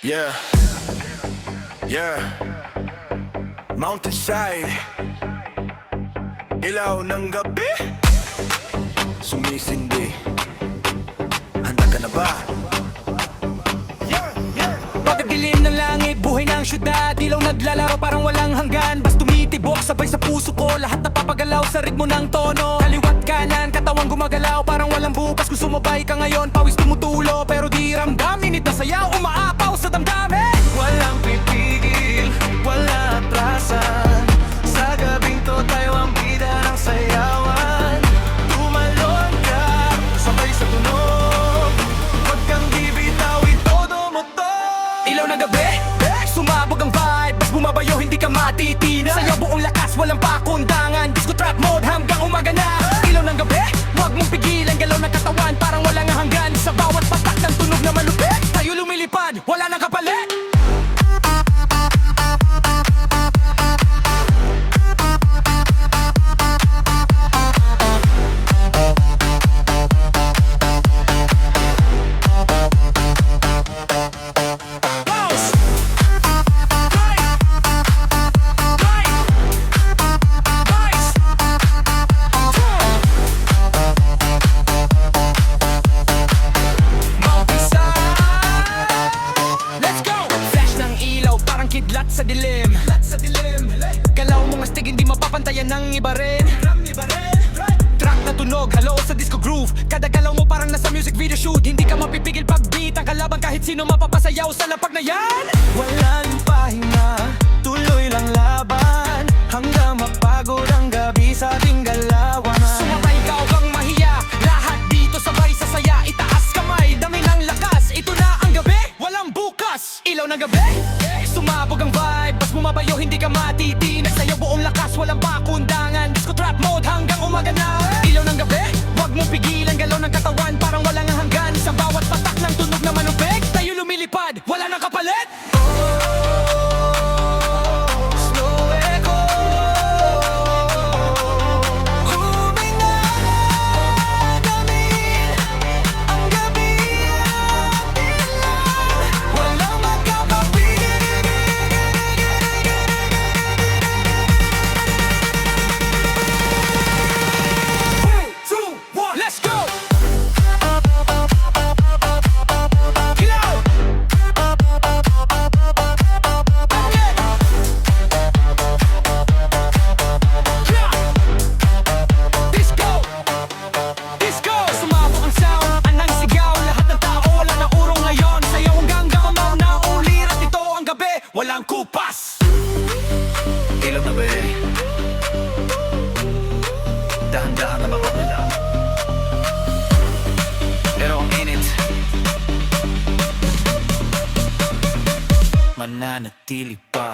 Yeah, yeah. Mountainside, ilaw ng gabi, sumisindi. Handa ka na ba? Pagkadilim ng langit, buhay ng syudad, ilaw naglalaro parang walang hanggan. Bas tumitibok sabay sa puso ko, lahat napapagalaw sa ritmo ng tono. Kaliwat kanan, katawang gumagalaw parang walang bukas. Kung sumabay ka ngayon, pawis tumutulo pero di ramdam. Init na sayaw, umaapaw sa damdamin. Walang pipigil, wala atrasan. Sa gabing to tayo ang bida ng sayawan. Tumalon ka, sabay sa tunog. Huwag kang bibitaw, itodo mo to. Ilaw na gabi, sumabog ang vibe. Bas bumabayo, hindi ka matitina. Sayaw buong lakas, walang pakundangan. Disco trap mode hanggang umaga na. Ilaw ng gabi, huwag mong pigilan. Galaw ng katawan, parang walang hanggan. Sa bawat patak ng tunog na malupit, tayo lumilipad, wala nang kapalit. Kidlat sa dilim, galaw mong astig hindi mapapantayan ng iba rin. Track na tunog, halo sa disco groove. Kada galaw mo parang nasa music video shoot. Hindi ka mapipigil pag beat ang kalaban, kahit sino mapapasayaw sa lapag na yan. Walang pahinga, tuloy lang laban, hanggang mapagod ang gabi sa ating galawan. Sumabay ka o kang mahiya, lahat dito sabay sa saya. Itaas kamay, dami ng lakas, ito na ang gabi, walang bukas. Ilaw ng gabi, sumabog ang vibe, bas bumabayo, hindi ka matitina. Sa'yo buong lakas, walang pakundangan. Disco trap mode hanggang umaga na. Ilaw ng gabi, huwag mong pigilan. Galaw ng katawan, parang walang hanggan. Sa bawat patak ng tunog na manubig, tayo lumilipad, wala nang kapalit. Slow echo, huminanamin ang gabi natin lang. Walang magkakapigil. Let's go! Ilaw! Disco! Disco! Sumabog ang sound, anang sigaw. Lahat ng tao wala na urong ngayon. Sayaw hanggang gamaw na ulirat. Ito ang gabi, walang kupas. Ilaw na ba eh? Dahan-dahan na makakala. Pero ang init mananatili pa.